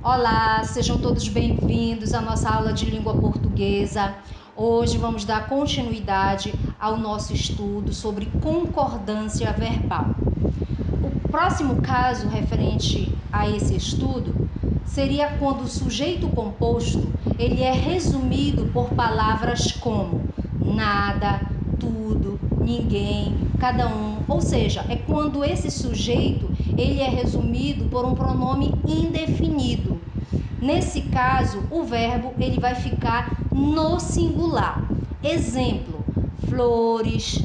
Olá, sejam todos bem-vindos à nossa aula de língua portuguesa. Hoje vamos dar continuidade ao nosso estudo sobre concordância verbal. O próximo caso referente a esse estudo seria quando o sujeito composto ele é resumido por palavras como nada, tudo, ninguém, cada um, ou seja, é quando esse sujeito ele é resumido por um pronome indefinido. Nesse caso, o verbo ele vai ficar no singular. Exemplo: flores,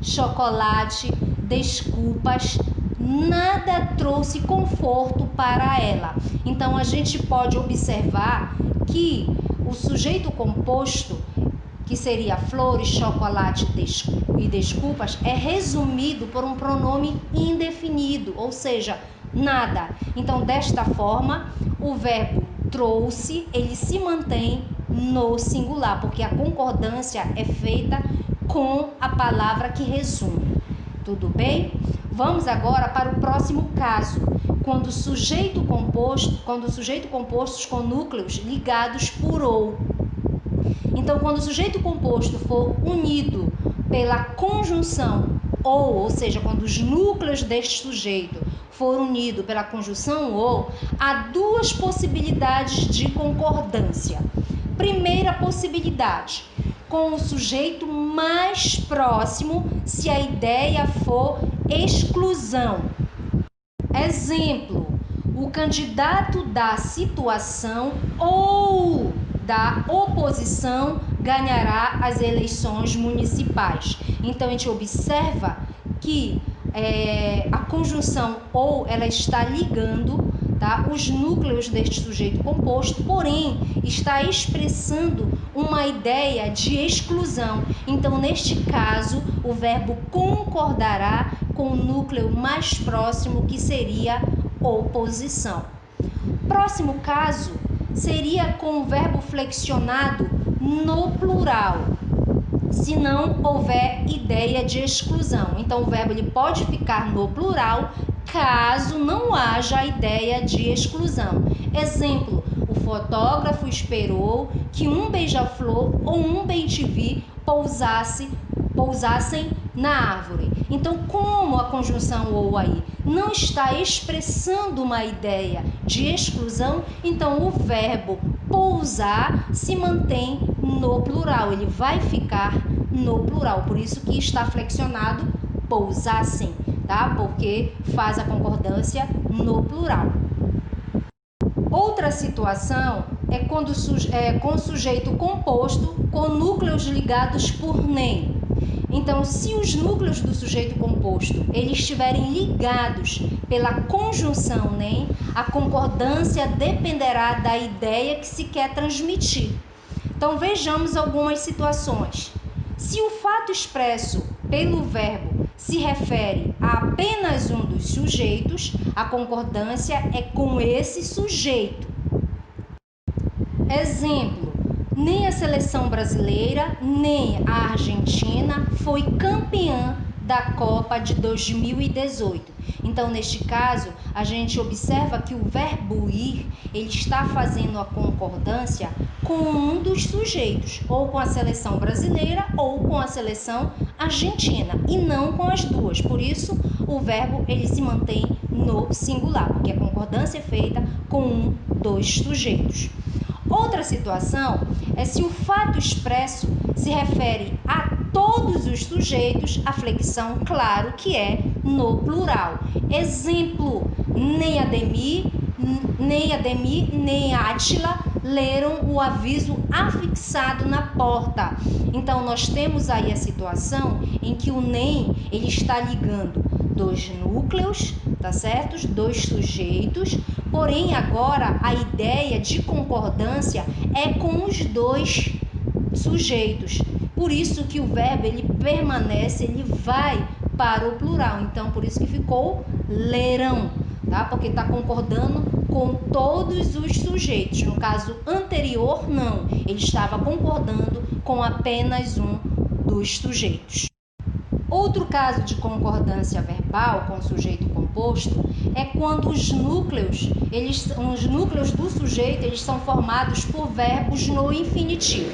chocolate, desculpas, nada trouxe conforto para ela. Então a gente pode observar que o sujeito composto, que seria flores, chocolate e desculpas, é resumido por um pronome indefinido, ou seja, nada. Então, desta forma, o verbo trouxe, ele se mantém no singular, porque a concordância é feita com a palavra que resume. Tudo bem? Vamos agora para o próximo caso, quando o sujeito composto com núcleos ligados por ou. Então, quando o sujeito composto for unido pela conjunção ou seja, quando os núcleos deste sujeito for unido pela conjunção ou, há duas possibilidades de concordância. Primeira possibilidade, com o sujeito mais próximo, se a ideia for exclusão. Exemplo: o candidato da situação ou da oposição ganhará as eleições municipais. Então, a gente observa que a conjunção ou ela está ligando, tá, os núcleos deste sujeito composto, porém está expressando uma ideia de exclusão. Então, neste caso, o verbo concordará com o núcleo mais próximo, que seria oposição. Próximo caso seria com o verbo flexionado no plural, se não houver ideia de exclusão. Então, o verbo ele pode ficar no plural caso não haja ideia de exclusão. Exemplo: o fotógrafo esperou que um beija-flor ou um bem-te-vi pousassem na árvore. Então, como a conjunção ou aí não está expressando uma ideia de exclusão, então o verbo pousar se mantém no plural, ele vai ficar no plural, por isso que está flexionado pousassem, tá? Porque faz a concordância no plural. Outra situação é quando com sujeito composto com núcleos ligados por nem. Então, se os núcleos do sujeito composto eles estiverem ligados pela conjunção nem, a concordância dependerá da ideia que se quer transmitir. Então, vejamos algumas situações. Se o fato expresso pelo verbo se refere a apenas um dos sujeitos, a concordância é com esse sujeito. Exemplo: nem a seleção brasileira, nem a Argentina foi campeã da Copa de 2018. Então, neste caso, a gente observa que o verbo ir, ele está fazendo a concordância com um dos sujeitos, ou com a seleção brasileira ou com a seleção argentina, e não com as duas. Por isso, o verbo ele se mantém no singular, porque a concordância é feita com um dos sujeitos. Outra situação é se o fato expresso se refere a todos os sujeitos, a flexão, claro que é no plural. Exemplo: nem Ademir, nem Átila leram o aviso afixado na porta. Então, nós temos aí a situação em que o nem ele está ligando dois núcleos, tá certo? Dois sujeitos, porém agora a ideia de concordância é com os dois sujeitos. Por isso que o verbo ele permanece, ele vai para o plural. Então, por isso que ficou lerão, tá? Porque está concordando com todos os sujeitos. No caso anterior, não. Ele estava concordando com apenas um dos sujeitos. Outro caso de concordância verbal com sujeito composto é quando os núcleos do sujeito, eles são formados por verbos no infinitivo.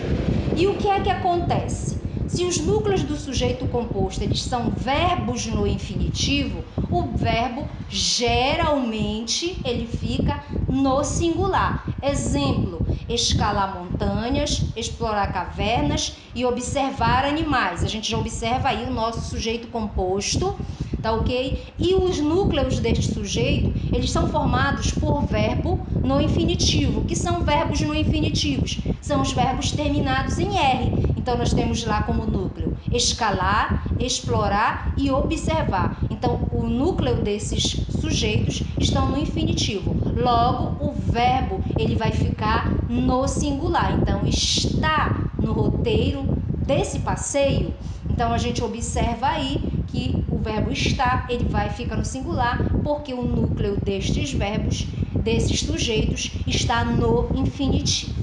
E o que é que acontece? Se os núcleos do sujeito composto, eles são verbos no infinitivo, o verbo geralmente ele fica no singular. Exemplo: escalar montanhas, explorar cavernas e observar animais. A gente já observa aí o nosso sujeito composto, tá ok? E os núcleos deste sujeito, eles são formados por verbo no infinitivo. Que são verbos no infinitivos? São os verbos terminados em R. Então, nós temos lá como núcleo escalar, explorar e observar. Então, o núcleo desses sujeitos estão no infinitivo. Logo, o verbo ele vai ficar no singular. Então, está no roteiro desse passeio. Então, a gente observa aí que o verbo estar, ele vai ficar no singular, porque o núcleo destes verbos, desses sujeitos, está no infinitivo.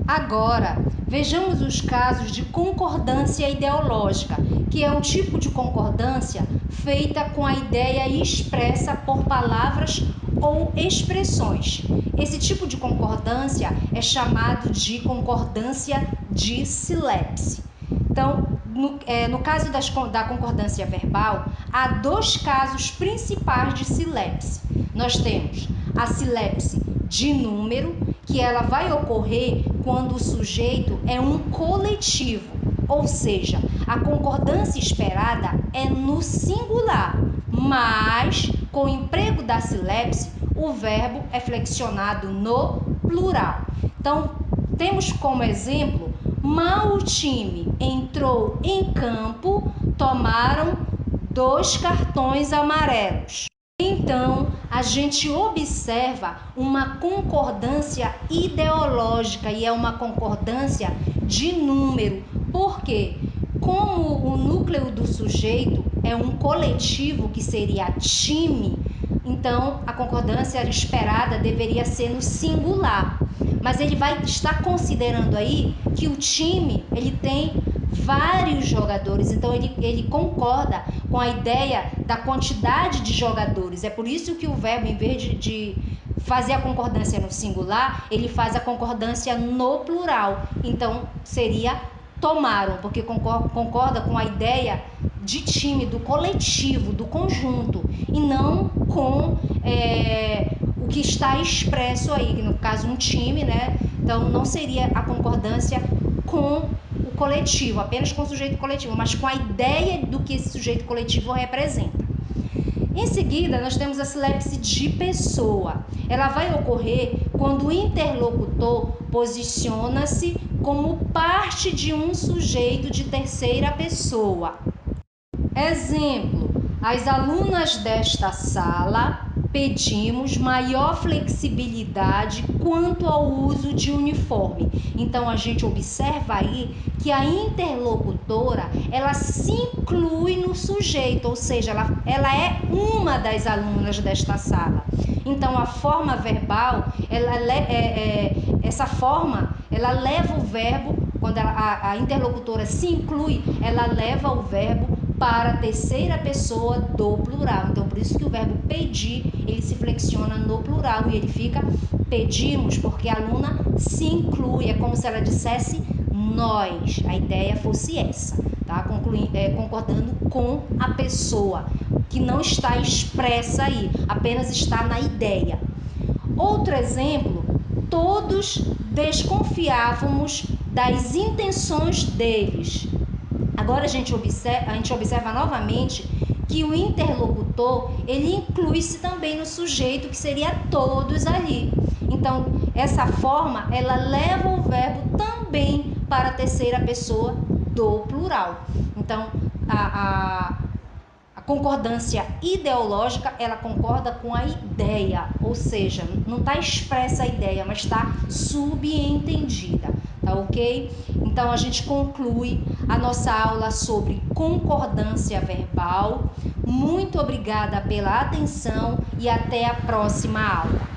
Agora, vejamos os casos de concordância ideológica, que é um tipo de concordância feita com a ideia expressa por palavras ou expressões. Esse tipo de concordância é chamado de concordância de silepse. Então, no caso da concordância verbal, há dois casos principais de silepse. Nós temos a silepse de número, que ela vai ocorrer quando o sujeito é um coletivo, ou seja, a concordância esperada é no singular, mas com o emprego da silepse, o verbo é flexionado no plural. Então, temos como exemplo: mal o time entrou em campo, tomaram 2 cartões amarelos. Então, a gente observa uma concordância ideológica e é uma concordância de número. Por quê? Como o núcleo do sujeito é um coletivo, que seria time, então a concordância esperada deveria ser no singular. Mas ele vai estar considerando aí que o time ele tem vários jogadores, então ele concorda com a ideia da quantidade de jogadores. É por isso que o verbo, em vez de fazer a concordância no singular, ele faz a concordância no plural. Então seria tomaram, porque concorda com a ideia de time, do coletivo, do conjunto, e não com o que está expresso aí, que no caso um time, né? Então não seria a concordância com o coletivo, apenas com o sujeito coletivo, mas com a ideia do que esse sujeito coletivo representa. Em seguida, nós temos a silepse de pessoa. Ela vai ocorrer quando o interlocutor posiciona-se como parte de um sujeito de terceira pessoa. Exemplo: as alunas desta sala pedimos maior flexibilidade quanto ao uso de uniforme. Então, a gente observa aí que a interlocutora, ela se inclui no sujeito, ou seja, ela é uma das alunas desta sala. Então, a forma verbal, essa forma, ela leva o verbo, quando a interlocutora se inclui, ela leva o verbo para a terceira pessoa do plural. Então, por isso que o verbo pedir, ele se flexiona no plural e ele fica pedimos, porque a aluna se inclui, é como se ela dissesse nós. A ideia fosse essa, tá? Concordando com a pessoa, que não está expressa aí, apenas está na ideia. Outro exemplo: todos desconfiávamos das intenções deles. Agora a gente observa novamente que o interlocutor, ele inclui-se também no sujeito, que seria todos ali. Então, essa forma, ela leva o verbo também para a terceira pessoa do plural. Então, a concordância ideológica, ela concorda com a ideia, ou seja, não está expressa a ideia, mas está subentendida, tá ok? Então, a gente conclui a nossa aula sobre concordância verbal. Muito obrigada pela atenção e até a próxima aula.